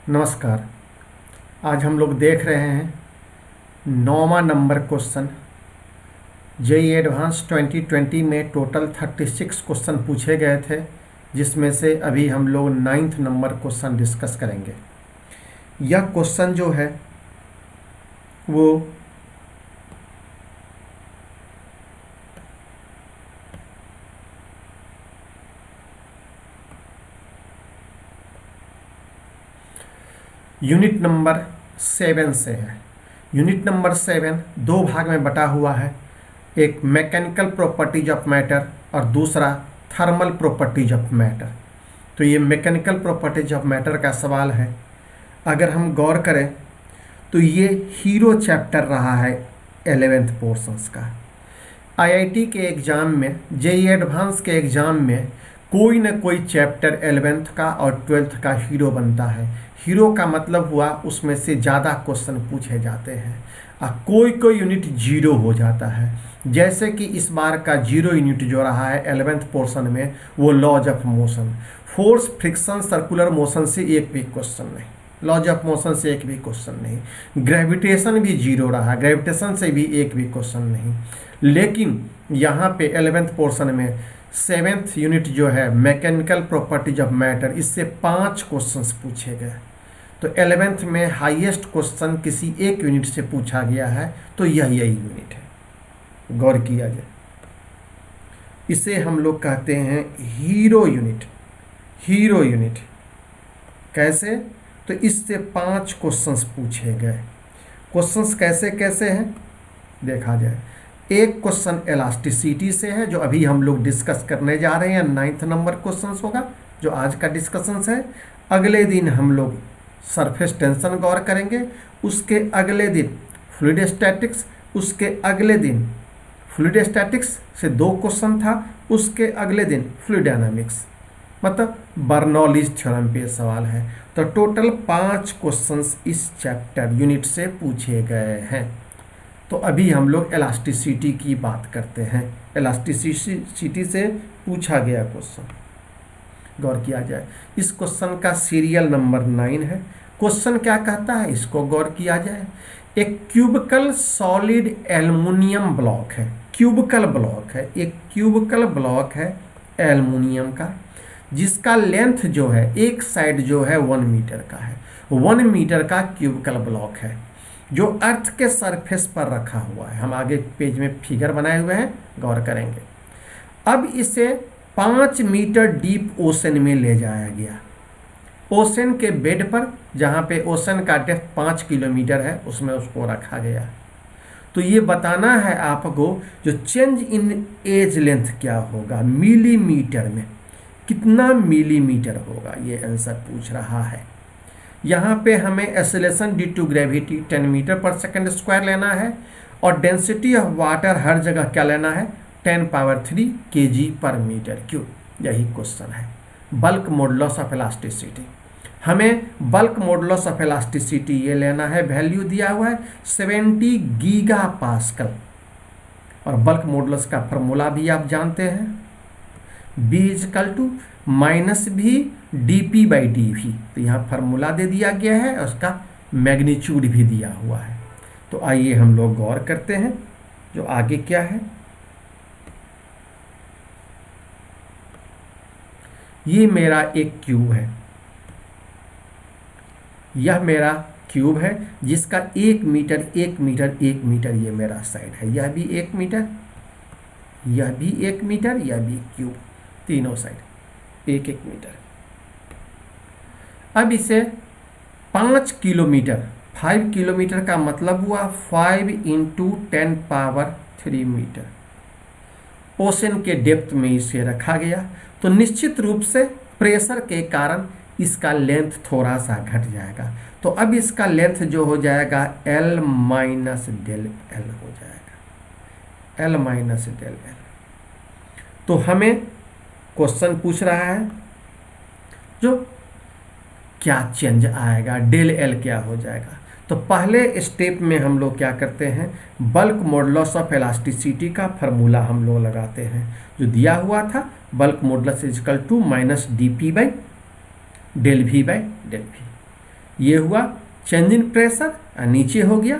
नमस्कार। आज हम लोग देख रहे हैं 9वां नंबर क्वेश्चन। जेईई एडवांस 2020 में टोटल 36 क्वेश्चन पूछे गए थे, जिसमें से अभी हम लोग 9th नंबर क्वेश्चन डिस्कस करेंगे। यह क्वेश्चन जो है वो यूनिट नंबर 7 से है। यूनिट नंबर 7 दो भाग में बटा हुआ है, एक मैकेनिकल प्रॉपर्टीज ऑफ मैटर और दूसरा थर्मल प्रॉपर्टीज ऑफ मैटर। तो ये मैकेनिकल प्रॉपर्टीज ऑफ मैटर का सवाल है। अगर हम गौर करें तो ये हीरो चैप्टर रहा है 11th पोर्शंस का। आईआईटी के एग्ज़ाम में, जेईई एडवांस के एग्ज़ाम में कोई न कोई चैप्टर 11th का और 12th का हीरो बनता है। हीरो का मतलब हुआ उसमें से ज़्यादा क्वेश्चन पूछे जाते हैं और कोई कोई यूनिट जीरो हो जाता है। जैसे कि इस बार का जीरो यूनिट जो रहा है 11th पोर्शन में, वो laws of motion, force, friction, circular motion से एक भी क्वेश्चन नहीं, लॉज ऑफ मोशन से एक भी क्वेश्चन नहीं। ग्रेविटेशन भी जीरो रहा, ग्रेविटेशन से भी एक भी क्वेश्चन नहीं। लेकिन यहाँ पे 11th पोर्शन में 7th यूनिट जो है मैकेनिकल प्रॉपर्टीज ऑफ मैटर, इससे 5 क्वेश्चंस पूछे गए। तो 11th में हाईएस्ट क्वेश्चन किसी एक यूनिट से पूछा गया है, तो यही यूनिट है। गौर किया जाए, इसे हम लोग कहते हैं हीरो यूनिट। हीरो यूनिट कैसे? तो इससे 5 क्वेश्चंस पूछे गए। क्वेश्चंस कैसे कैसे हैं देखा जाए। एक क्वेश्चन इलास्टिसिटी से है, जो अभी हम लोग डिस्कस करने जा रहे हैं। 9th नंबर क्वेश्चन होगा जो आज का डिस्कशन है। अगले दिन हम लोग सरफेस टेंशन गौर करेंगे, उसके अगले दिन फ्लूइड स्टैटिक्स, उसके अगले दिन फ्लूइड स्टैटिक्स से 2 क्वेश्चन था, उसके अगले दिन फ्लूइड डायनामिक्स, मतलब बर्नौलीज थ्योरम पे सवाल है। तो टोटल 5 क्वेश्चंस इस चैप्टर यूनिट से पूछे गए हैं। तो अभी हम लोग इलास्टिसिटी की बात करते हैं। इलास्टिसिटी से पूछा गया क्वेश्चन गौर किया जाए। इस क्वेश्चन का सीरियल नंबर 9 है। क्वेश्चन क्या कहता है इसको गौर किया जाए। एक क्यूबिकल सॉलिड एल्युमिनियम ब्लॉक है, क्यूबिकल ब्लॉक है, एक क्यूबिकल ब्लॉक है एल्युमिनियम का, जिसका लेंथ जो है एक साइड जो है 1 मीटर का है। 1 मीटर का क्यूबिकल ब्लॉक है जो अर्थ के सरफेस पर रखा हुआ है। हम आगे पेज में फिगर बनाए हुए हैं, गौर करेंगे। अब इसे 5 मीटर डीप ओशन में ले जाया गया। ओशन के बेड पर, जहाँ पे ओशन का डेप्थ 5 किलोमीटर है, उसमें उसको रखा गया। तो ये बताना है आपको जो चेंज इन एज लेंथ क्या होगा मिलीमीटर में, कितना मिलीमीटर होगा, ये आंसर पूछ रहा है। यहाँ पे हमें acceleration due to gravity 10 metre पर सेकंड स्क्वायर लेना है और डेंसिटी ऑफ वाटर हर जगह क्या लेना है 10⁻³ kg पर मीटर क्यूब। यही क्वेश्चन है। बल्क मॉडुलस ऑफ इलास्टिसिटी, हमें बल्क मॉडुलस ऑफ इलास्टिसिटी ये लेना है, वैल्यू दिया हुआ है 70 गीगा पास्कल। और बल्क मॉडुलस का फॉर्मूला भी आप जानते हैं, B = -V dP/dV। तो यहाँ फार्मूला दे दिया गया है और उसका मैग्नीट्यूड भी दिया हुआ है। तो आइए हम लोग गौर करते हैं जो आगे क्या है। ये मेरा एक क्यूब है, यह मेरा क्यूब है जिसका 1 मीटर 1 मीटर 1 मीटर ये मेरा साइड है। यह भी 1 मीटर, यह भी 1 मीटर, यह भी क्यूब, तीनों साइड 1-1 मीटर। अब इसे 5 किलोमीटर, 5 किलोमीटर का मतलब हुआ 5 × 10⁻³ मीटर ओशन के डेप्थ में इसे रखा गया। तो निश्चित रूप से प्रेशर के कारण इसका लेंथ थोड़ा सा घट जाएगा। तो अब इसका लेंथ जो हो जाएगा L - ΔL हो जाएगा, L - ΔL। तो हमें क्वेश्चन पूछ रहा है जो क्या चेंज आएगा, ΔL क्या हो जाएगा। तो पहले स्टेप में हम लोग क्या करते हैं, बल्क मॉडुलस ऑफ इलास्टिसिटी का फार्मूला हम लोग लगाते हैं जो दिया हुआ था। Bulk modulus = -dP/ΔV/ΔV। ये हुआ चेंज इन प्रेशर और नीचे हो गया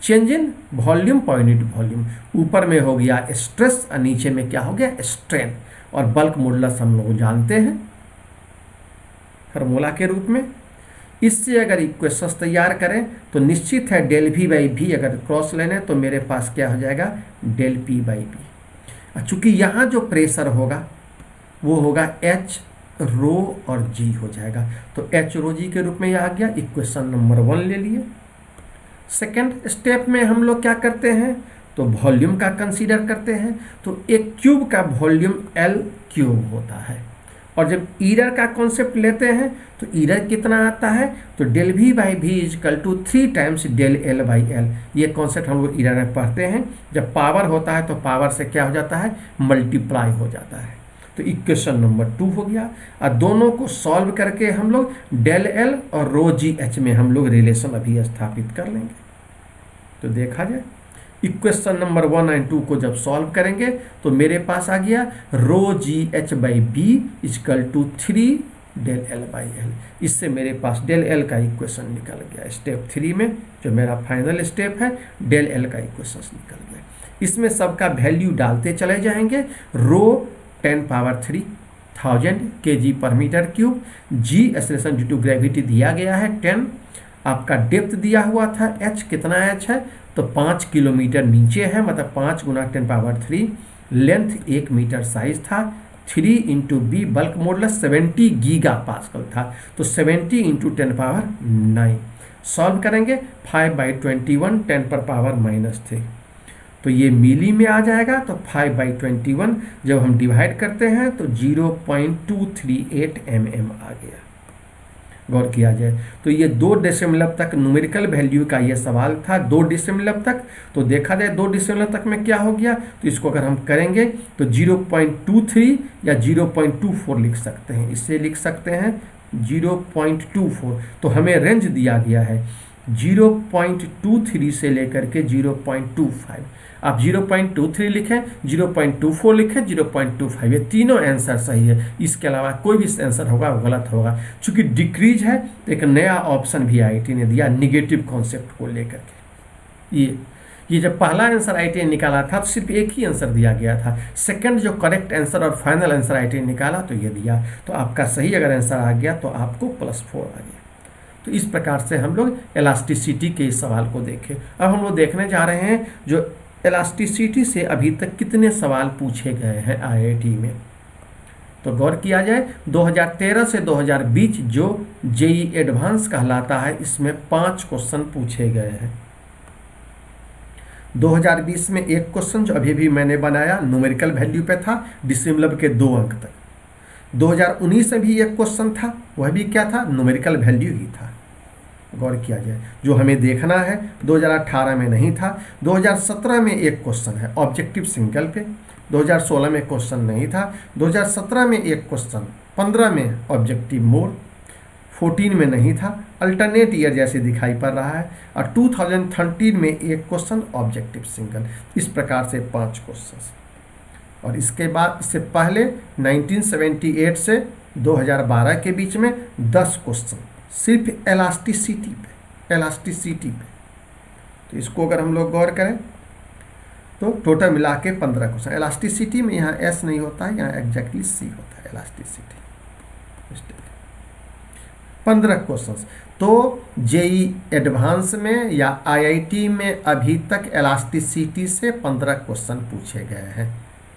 change in volume per unit volume. ऊपर में हो गया स्ट्रेस और नीचे में क्या हो गया स्ट्रेन। और बल्क मॉडुलस हम लोग जानते हैं फार्मूला के रूप में। इससे अगर इक्वेशंस तैयार करें तो निश्चित है डेल वी बाई वी अगर क्रॉस लेने तो मेरे पास क्या हो जाएगा डेल पी बाई वी। चूंकि यहाँ जो प्रेशर होगा वो होगा एच रो और जी हो जाएगा, तो एच रो जी के रूप में यह आ गया। इक्वेशन नंबर 1 ले लिए। सेकेंड स्टेप में हम लोग क्या करते हैं तो वॉल्यूम का कंसीडर करते हैं। तो एक क्यूब का वॉल्यूम एल क्यूब होता है, और जब ईरर का कॉन्सेप्ट लेते हैं तो ईरर कितना आता है तो del V by V is equal to 3 times del L by L. ये कॉन्सेप्ट हम लोग ईरर में पढ़ते हैं। जब पावर होता है तो पावर से क्या हो जाता है मल्टीप्लाई हो जाता है। तो इक्वेशन नंबर 2 हो गया। और दोनों को सॉल्व करके हम लोग डेल एल और रो जी एच में हम लोग रिलेशन अभी स्थापित कर लेंगे। तो देखा जाए इक्वेशन नंबर 1 और 2 को जब सॉल्व करेंगे तो मेरे पास आ गया rho g h by b is equal to 3 del L by L. इससे मेरे पास डेल एल का इक्वेशन निकल गया। स्टेप 3 में जो मेरा फाइनल स्टेप है डेल एल का इक्वेशन निकल गया। इसमें सबका वैल्यू डालते चले जाएंगे। रो 10 पावर 3 1000 kg पर metre cube. G acceleration due to gravity दिया गया है 10। आपका डेप्थ दिया हुआ था एच, कितना एच है तो 5 किलोमीटर नीचे है, मतलब 5 गुना 10 पावर 3। लेंथ 1 मीटर साइज था। 3 into B bulk modulus 70 giga pascal था, तो 70 इंटू 10 पावर 9। सॉल्व करेंगे 5/21 10 पर पावर -3, तो ये मिली में आ जाएगा। तो 5/21 जब हम डिवाइड करते हैं तो 0.238 mm आ गया। गौर किया जाए तो ये 2 डेसिमलव तक न्यूमेरिकल वैल्यू का ये सवाल था, 2 डेसिमलव तक। तो देखा जाए 2 डेसिमलव तक में क्या हो गया, तो इसको अगर हम करेंगे तो 0.23 या 0.24 लिख सकते हैं। इससे लिख सकते हैं 0.24। तो हमें रेंज दिया गया है 0.23 से लेकर के 0.25। आप 0.23 लिखें, 0.24 लिखें, 0.25, ये तीनों आंसर सही है। इसके अलावा कोई भी आंसर होगा वो गलत होगा। चूंकि डिक्रीज है तो एक नया ऑप्शन भी आईटी ने दिया निगेटिव कॉन्सेप्ट को लेकर के। ये जब पहला आंसर आईटी ने निकाला था तो सिर्फ एक ही आंसर दिया गया था। सेकंड जो करेक्ट आंसर और फाइनल आंसर आईटी ने निकाला तो ये दिया। तो आपका सही अगर आंसर आ गया तो आपको +4 आ गया। तो इस प्रकार से हम लोग इलास्टिसिटी के इस सवाल को देखें। अब हम लोग देखने जा रहे हैं जो इलास्टिसिटी से अभी तक कितने सवाल पूछे गए हैं आईआईटी में। तो गौर किया जाए 2013 से 2020 जो जेई एडवांस कहलाता है इसमें 5 क्वेश्चन पूछे गए हैं। 2020 में एक क्वेश्चन जो अभी भी मैंने बनाया न्यूमेरिकल वैल्यू पे था, डिसिमलव के 2 अंक तक। 2019 में भी एक क्वेश्चन था, वह भी क्या था न्यूमेरिकल वैल्यू ही था। गौर किया जाए जो हमें देखना है 2018 में नहीं था। 2017 में एक क्वेश्चन है ऑब्जेक्टिव सिंगल पे, 2016 में क्वेश्चन नहीं था। 2017 में एक क्वेश्चन, 15 में ऑब्जेक्टिव मोड, 14 में नहीं था, अल्टरनेट ईयर जैसे दिखाई पड़ रहा है। और 2013 में एक क्वेश्चन ऑब्जेक्टिव सिंगल। इस प्रकार से 5 क्वेश्चन। और इसके बाद इससे पहले 1978 से 2012 के बीच में 10 क्वेश्चन सिर्फ इलास्टिसिटी पे। तो इसको अगर हम लोग गौर करें तो टोटल मिला के 15 क्वेश्चन। इलास्टिसिटी में यहाँ एस नहीं होता है, यहाँ एग्जैक्टली सी होता है इलास्टिसिटी। 15 क्वेश्चन। तो जेई एडवांस में या आईआईटी में अभी तक इलास्टिसिटी से 15 क्वेश्चन पूछे गए हैं।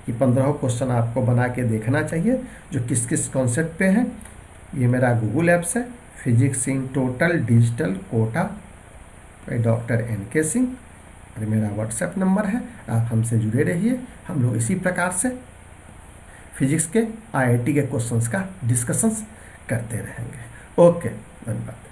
ये 15 क्वेश्चन आपको बना के देखना चाहिए जो किस किस कॉन्सेप्ट पे हैं। ये मेरा गूगल ऐप्स है physics in total digital Kota by doctor NK Singh, और मेरा व्हाट्सएप नंबर है। आप हमसे जुड़े रहिए। हम लोग इसी प्रकार से फिजिक्स के आईआईटी के क्वेश्चंस का डिस्कशंस करते रहेंगे। ओके, धन्यवाद।